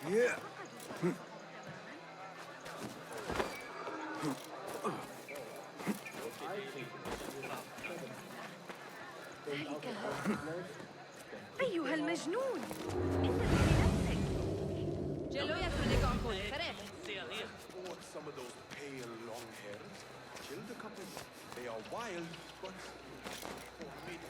Yeah. ذلك هو. أيها المجنون، إنك بنفسك. جلو يكون لكم فرق. Some of those pale long hairs. Killed a couple. They are wild, but formidable.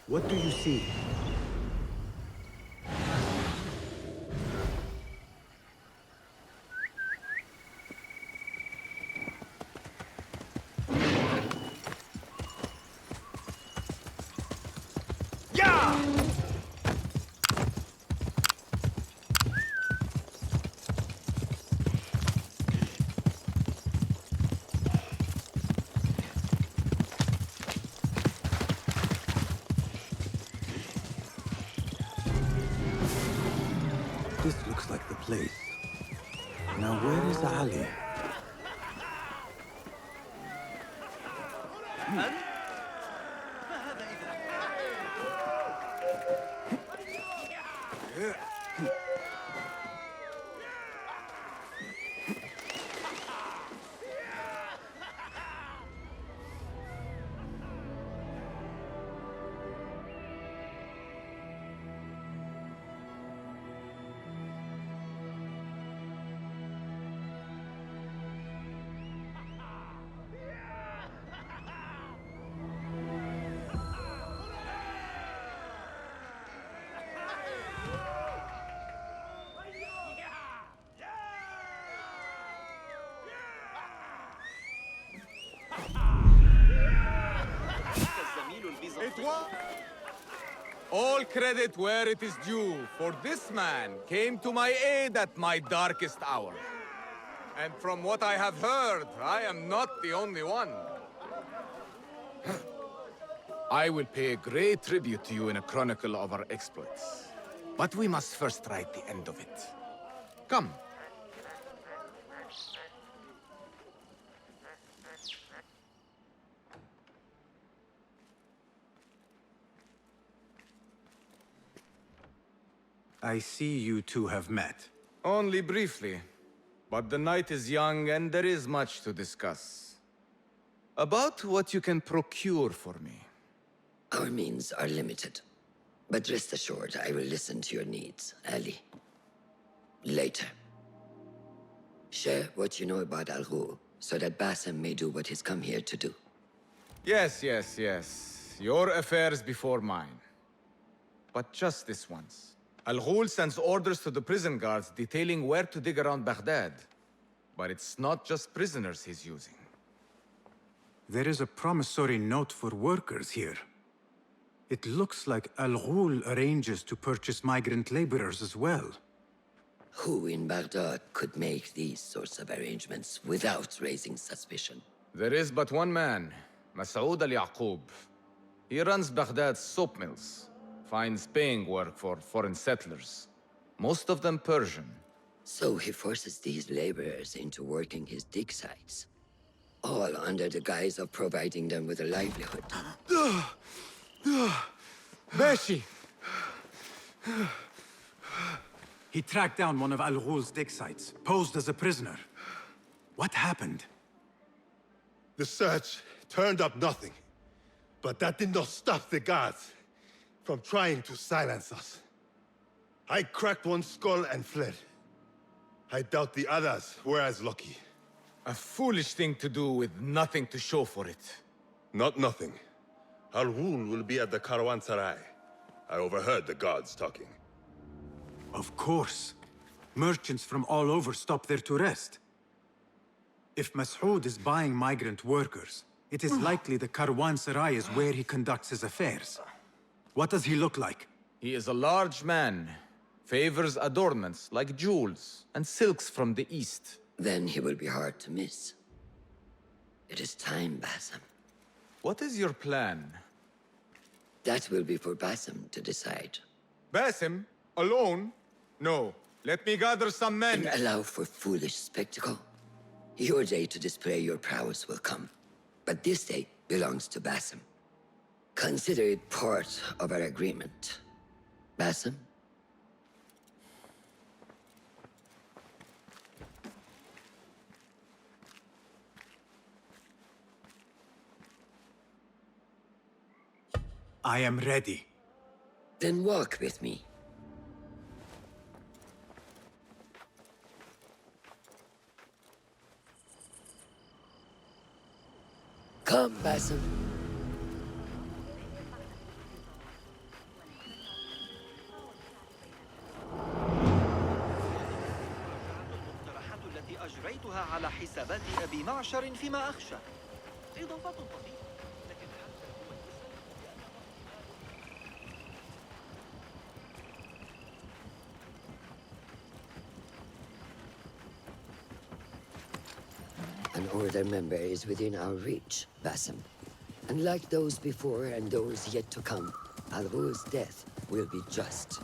What do you see? This looks like the place. Now where is Ali? All credit where it is due, for this man came to my aid at my darkest hour. And from what I have heard, I am not the only one. I will pay a great tribute to you in a chronicle of our exploits. But we must first write the end of it. Come. I see you two have met. Only briefly. But the night is young and there is much to discuss. About what you can procure for me. Our means are limited. But rest assured, I will listen to your needs, Ali. Later. Share what you know about Al Ghul, so that Bassem may do what he's come here to do. Yes. Your affairs before mine. But just this once. Al Ghul sends orders to the prison guards detailing where to dig around Baghdad. But it's not just prisoners he's using. There is a promissory note for workers here. It looks like Al Ghul arranges to purchase migrant laborers as well. Who in Baghdad could make these sorts of arrangements without raising suspicion? There is but one man, Masoud al-Yaqub. He runs Baghdad's soap mills. Finds paying work for foreign settlers. Most of them Persian. So he forces these laborers into working his dig sites. All under the guise of providing them with a livelihood. Beshi! He tracked down one of Al Ghul's dig sites, posed as a prisoner. What happened? The search turned up nothing. But that did not stop the guards from trying to silence us. I cracked one skull and fled. I doubt the others were as lucky. A foolish thing to do with nothing to show for it. Not nothing. Al Ghul will be at the Caravanserai. I overheard the guards talking. Of course. Merchants from all over stop there to rest. If Masoud is buying migrant workers, it is likely the Caravanserai is where he conducts his affairs. What does he look like? He is a large man. Favors adornments like jewels and silks from the east. Then he will be hard to miss. It is time, Bassem. What is your plan? That will be for Bassem to decide. Basim? Alone? No. Let me gather some men. And allow for foolish spectacle. Your day to display your prowess will come. But this day belongs to Basim. Consider it part of our agreement. Basim? I am ready. Then walk with me. Come, Basim. المقترحات التي أجريتها على حسابات أبي معشر فيما أخشى. إضافات طفيفة، لكن حتى هو An Order member is within our reach, Basim. And like those before and those yet to come, Al-Ghul's death will be just.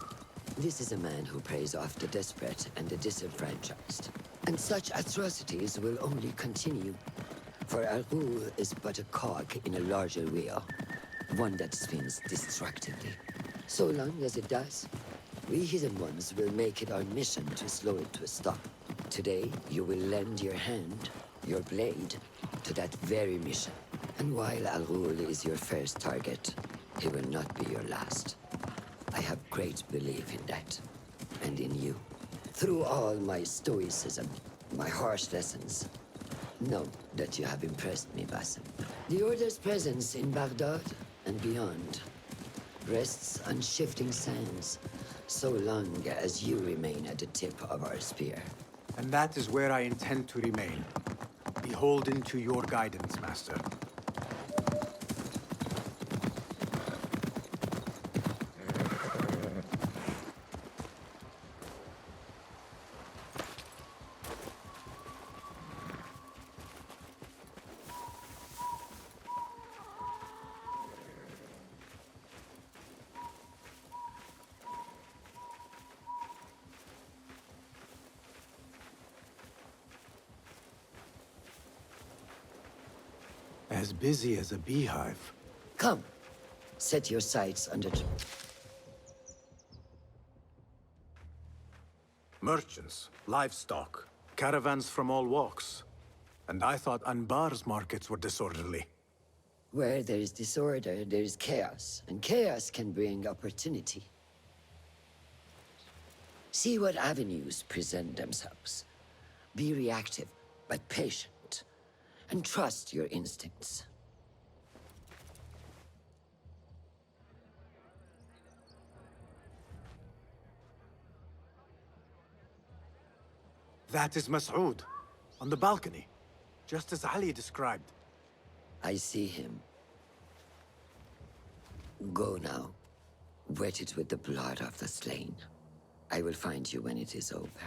This is a man who preys off the desperate and the disenfranchised. And such atrocities will only continue. For Al-Ghul is but a cog in a larger wheel, one that spins destructively. So long as it does, we Hidden Ones will make it our mission to slow it to a stop. Today, you will lend your hand, your blade, to that very mission. And while Al-Ghul is your first target, he will not be your last. I have great belief in that, and in you. Through all my stoicism, my harsh lessons, know that you have impressed me, Basim. The Order's presence in Baghdad and beyond rests on shifting sands, so long as you remain at the tip of our spear. And that is where I intend to remain. Beholden to your guidance, Master. As busy as a beehive. Come, set your sights under... Merchants, livestock, caravans from all walks. And I thought Anbar's markets were disorderly. Where there is disorder, there is chaos, and chaos can bring opportunity. See what avenues present themselves. Be reactive, but patient. And trust your instincts. That is Mas'ud, on the balcony, just as Ali described. I see him. Go now. Wet it with the blood of the slain. I will find you when it is over.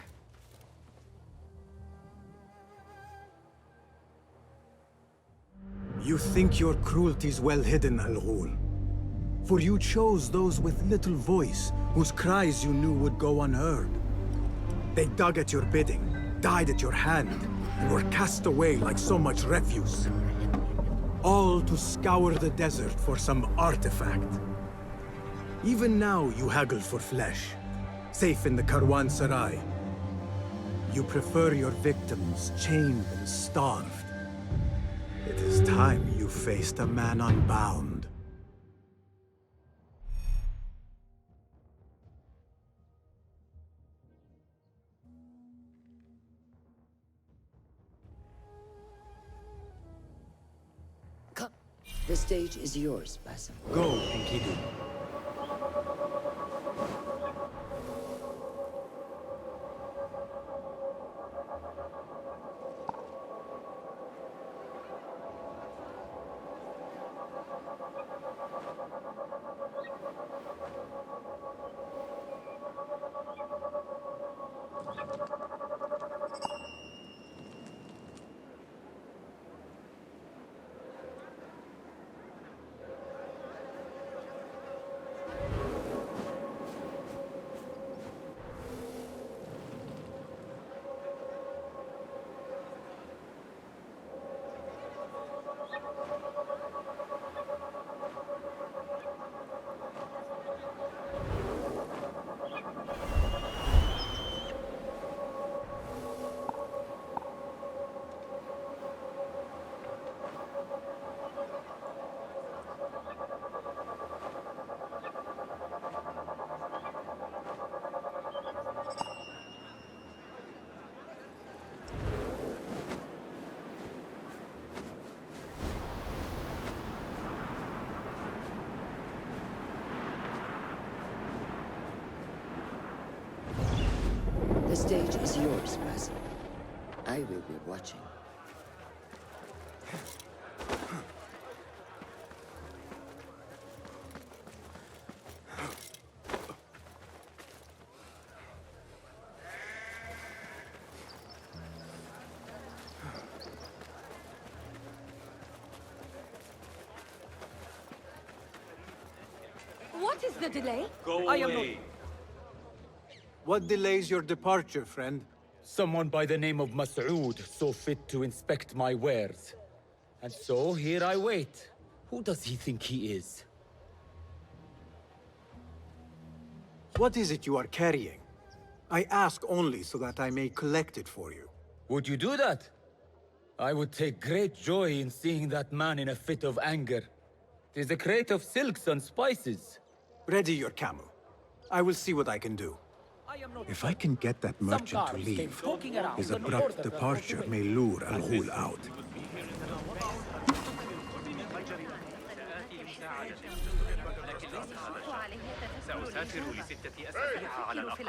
You think your cruelty's well hidden, Al-Ghul. For you chose those with little voice, whose cries you knew would go unheard. They dug at your bidding, died at your hand, and were cast away like so much refuse. All to scour the desert for some artifact. Even now you haggle for flesh, safe in the Karwansarai. You prefer your victims chained and starved. It is time you faced a man unbound. Come. The stage is yours, Basim. Go, Enkidu. stage is yours, Basil. I will be watching. What is the delay? What delays your departure, friend? Someone by the name of Mas'ud saw fit to inspect my wares. And so here I wait. Who does he think he is? What is it you are carrying? I ask only so that I may collect it for you. Would you do that? I would take great joy in seeing that man in a fit of anger. It is a crate of silks and spices. Ready your camel. I will see what I can do. If I can get that merchant to leave, his abrupt departure may lure Al-Ghul out. سأسافر ل6 أسابيع على الأقل.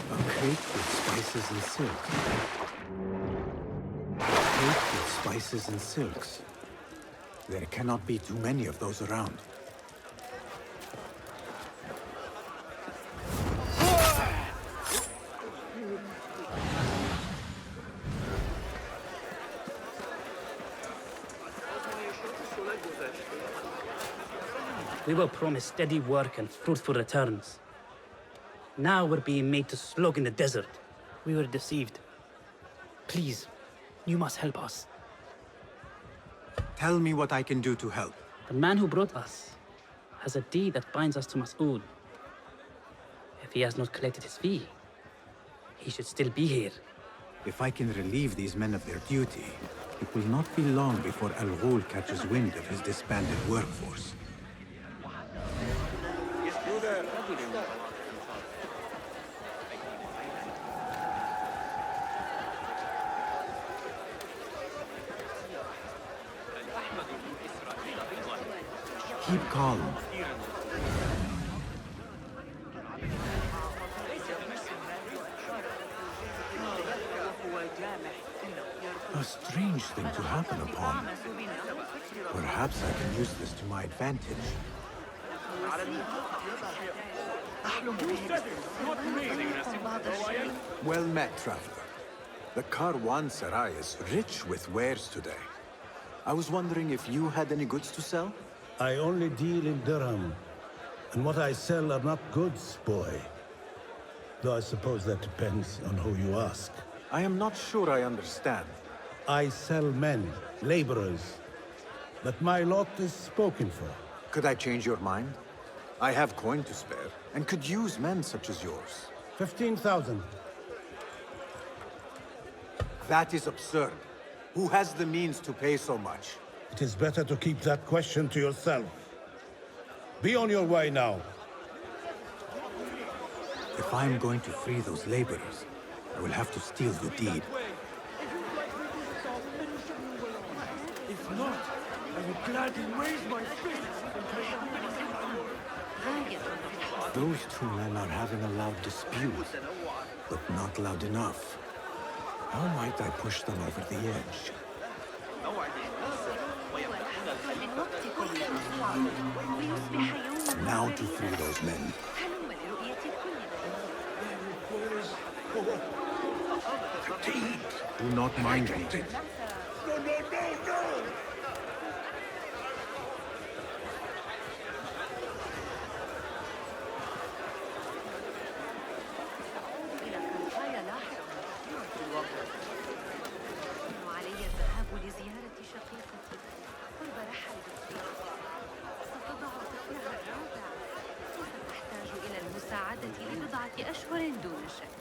A crate with spices and silk. Crate with spices and silks. There cannot be too many of those around. We were promised steady work and fruitful returns. Now we're being made to slog in the desert. We were deceived. Please, you must help us. Tell me what I can do to help. The man who brought us has a deed that binds us to Mas'ud. If he has not collected his fee, he should still be here. If I can relieve these men of their duty, it will not be long before Al-Ghul catches wind of his disbanded workforce. Keep calm. A strange thing to happen upon. Perhaps I can use this to my advantage. Well met, traveler. The Caravanserai is rich with wares today. I was wondering if you had any goods to sell? I only deal in dirham, and what I sell are not goods, boy. Though I suppose that depends on who you ask. I am not sure I understand. I sell men, laborers. But my lot is spoken for. Could I change your mind? I have coin to spare, and could use men such as yours. 15,000. That is absurd. Who has the means to pay so much? It is better to keep that question to yourself. Be on your way now. If I am going to free those laborers, I will have to steal the deed. If not, I will gladly raise my fists. Those two men are having a loud dispute, but not loud enough. How might I push them over the edge? Now to free those men. Do not mind me. No! وعلي الذهاب لزيارة شقيقتي والبرحة بالسيارة. ستضع طفلها الرابع وستحتاج إلى المساعدة لبضعة أشهر دون شك.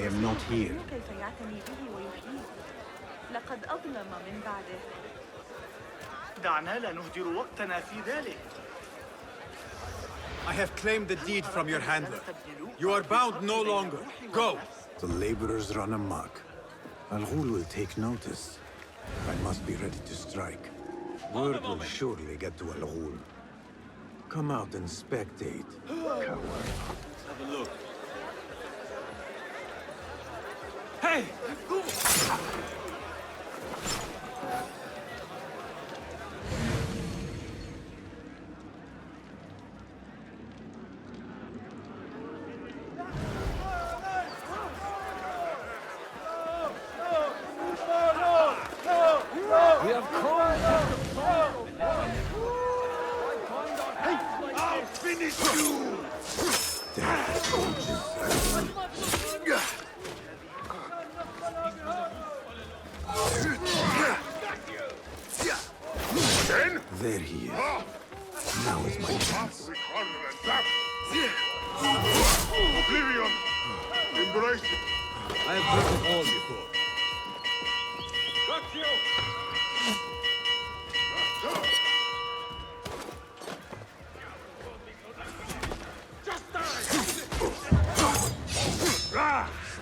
am not here. كيف يعتني به ويحييه. لقد أظلم من بعده. دعنا لا نهدر وقتنا في ذلك. I have claimed the deed from your handler. You are bound no longer. Go! The laborers run amok. Al-Ghul will take notice. I must be ready to strike. Word will surely get to Al-Ghul. Come out and spectate, coward. Have a look. Hey! We have called I'll finish you! There he is. Now is my chance. Oblivion! Embrace it! I have heard it all before.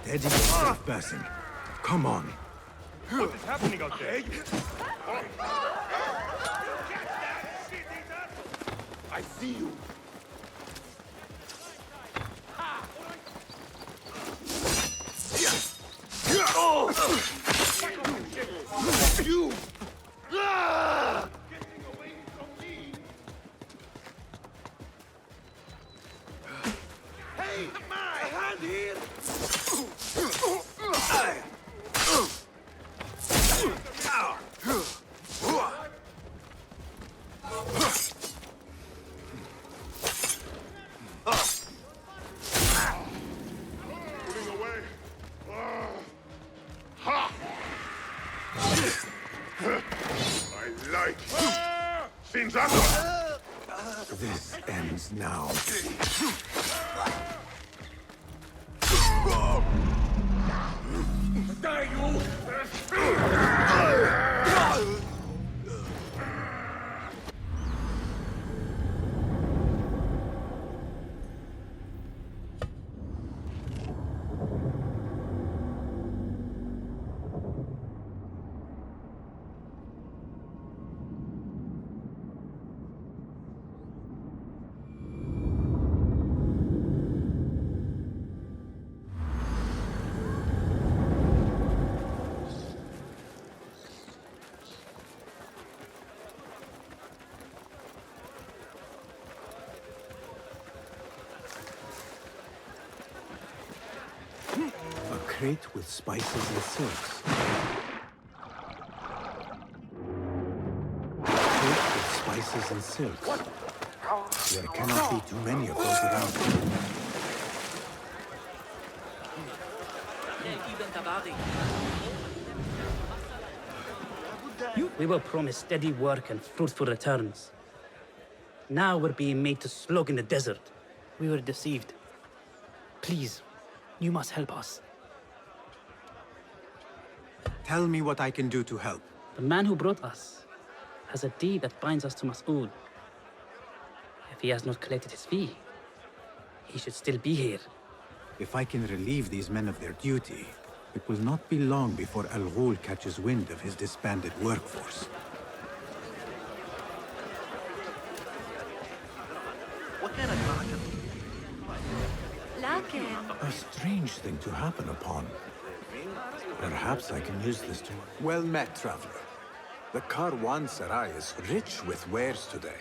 Steady yourself, Basim. Come on. What is happening out there? I see you. You! Hey! My hand here! Pulling away. I like it. Seems This ends now. A crate with spices and silks. Crate with spices and silks. There cannot be too many of those around. We were promised steady work and fruitful returns. Now we're being made to slog in the desert. We were deceived. Please, you must help us. Tell me what I can do to help. The man who brought us has a deed that binds us to Mas'ud. If he has not collected his fee, he should still be here. If I can relieve these men of their duty, it will not be long before Al-Ghul catches wind of his disbanded workforce. A strange thing to happen upon. Perhaps I can use this to... Well met, traveler. The Caravanserai is rich with wares today.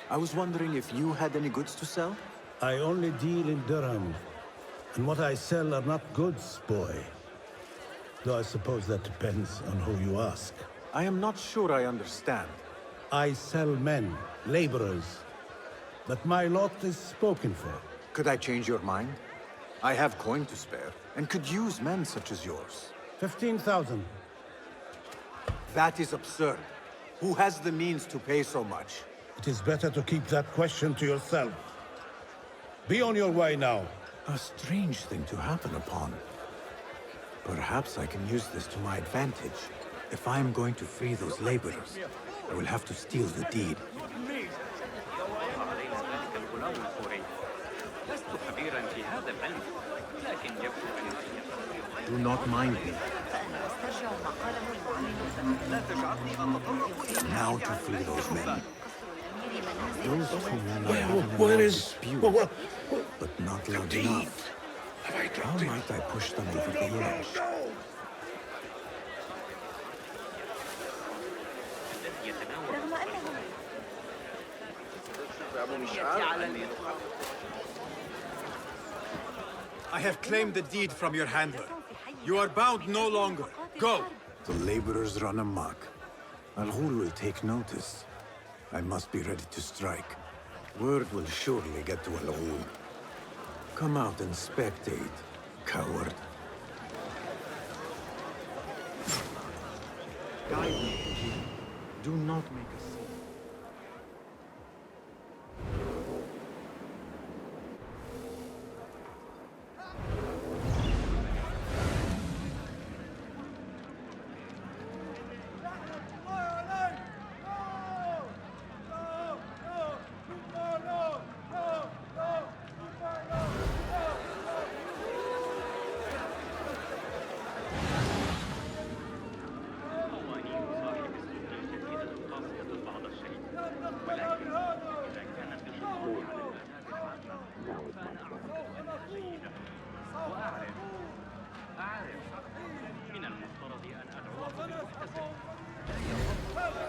I was wondering if you had any goods to sell? I only deal in dirham, and what I sell are not goods, boy. Though I suppose that depends on who you ask. I am not sure I understand. I sell men, laborers. But my lot is spoken for. Could I change your mind? I have coin to spare, and could use men such as yours. 15,000. That is absurd. Who has the means to pay so much? It is better to keep that question to yourself. Be on your way now. A strange thing to happen upon. Perhaps I can use this to my advantage. If I am going to free those laborers, I will have to steal the deed. Do not mind me. Now to free those men. Those two men are having a loud dispute, but not loud enough. How might I push them over the edge? I have claimed the deed from your handler. You are bound no longer. Go! The laborers run amok. Al-Ghul will take notice. I must be ready to strike. Word will surely get to Al-Ghul. Come out and spectate, coward. Guide me, Khajiit. Do not make a scene.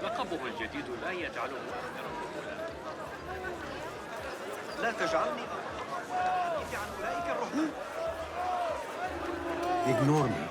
لقبه الجديد لا يجعله لا تجعلني عن أولئك الرهبان. Ignore me.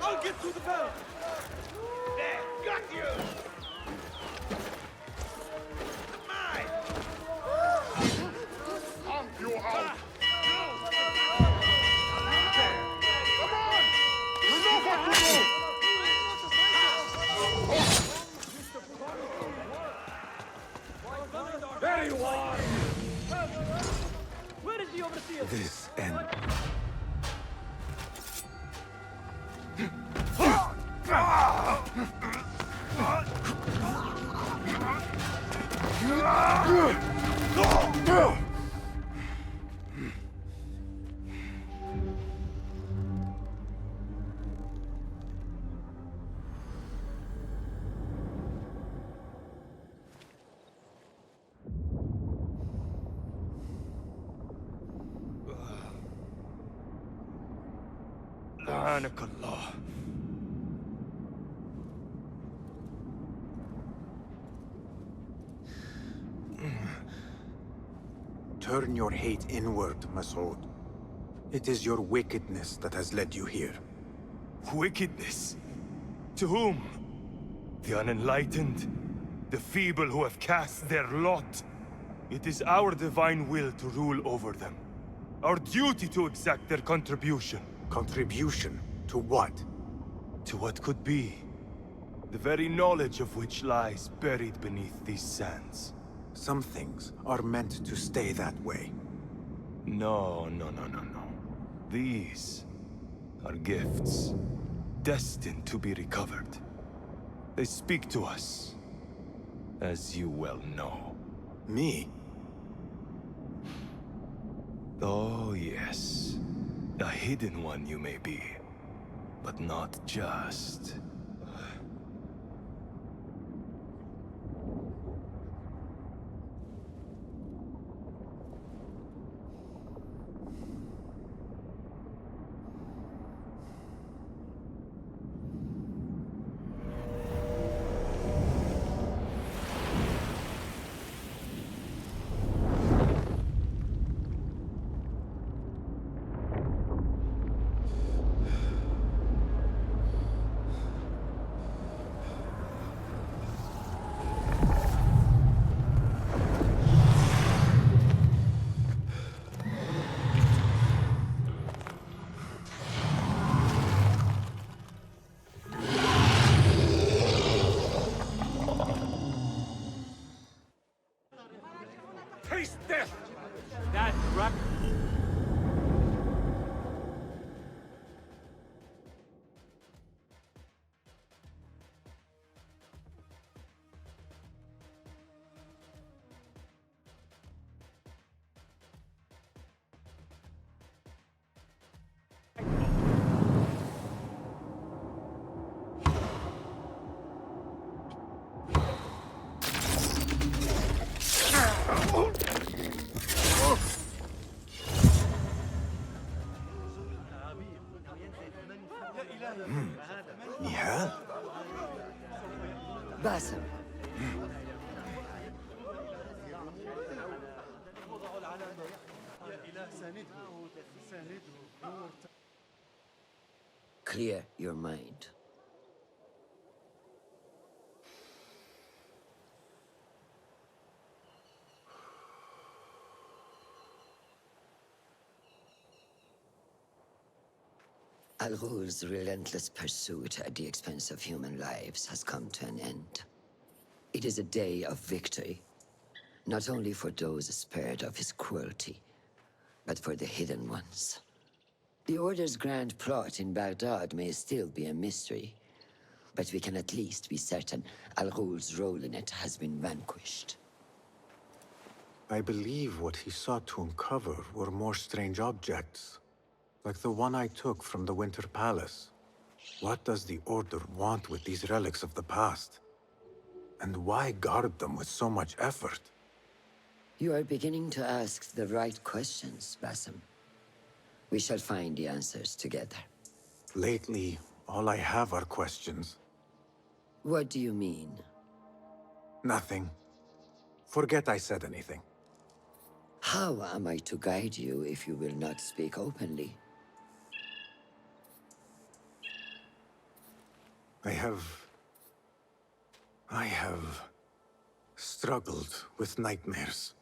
I'll get to the bell! There, got you! Mine! Pump you out! Come on! You know what to do! There you are! Where is the overseer? This end. لعنك الله. Turn your hate inward, Masood. It is your wickedness that has led you here. Wickedness? To whom? The unenlightened? The feeble who have cast their lot? It is our divine will to rule over them. Our duty to exact their contribution. Contribution? To what? To what could be. The very knowledge of which lies buried beneath these sands. Some things are meant to stay that way. No. These are gifts, destined to be recovered. They speak to us, as you well know. Me? Oh yes, a hidden one you may be. but not just. Taste death! That right. Nihal? Basim. Clear your mind. Al-Ghul's relentless pursuit at the expense of human lives has come to an end. It is a day of victory, not only for those spared of his cruelty, but for the hidden ones. The Order's grand plot in Baghdad may still be a mystery, but we can at least be certain Al-Ghul's role in it has been vanquished. I believe what he sought to uncover were more strange objects, like the one I took from the Winter Palace. What does the Order want with these relics of the past? And why guard them with so much effort? You are beginning to ask the right questions, Basim. We shall find the answers together. Lately, all I have are questions. What do you mean? Nothing. Forget I said anything. How am I to guide you if you will not speak openly? I have struggled with nightmares.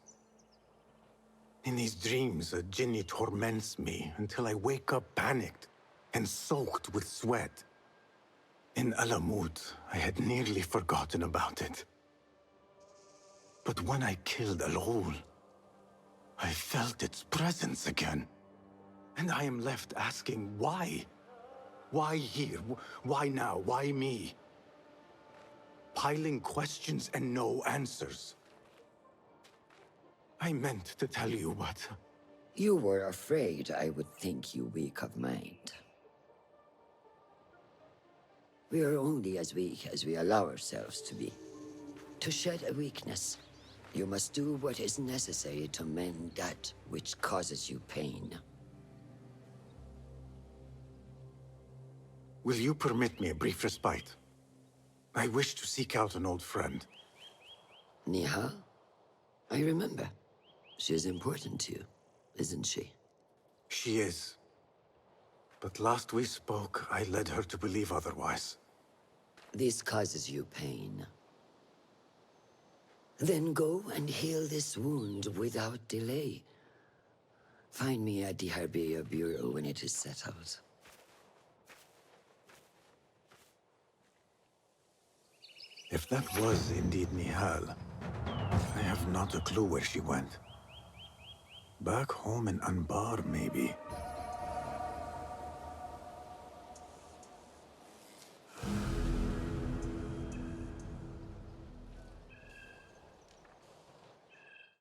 In these dreams, a jinni torments me until I wake up panicked and soaked with sweat. In Alamut, I had nearly forgotten about it. But when I killed Al-Ghul, I felt its presence again. And I am left asking why? Why here? Why now? Why me? Piling questions and no answers. I meant to tell you, but... You were afraid I would think you weak of mind. We are only as weak as we allow ourselves to be. To shed a weakness, you must do what is necessary to mend that which causes you pain. Will you permit me a brief respite? I wish to seek out an old friend. Nihal? I remember. She is important to you, isn't she? She is. But last we spoke, I led her to believe otherwise. This causes you pain. Then go and heal this wound without delay. Find me at the Harbiya Bureau when it is settled. If that was indeed Nihal, I have not a clue where she went. Back home in Anbar, maybe.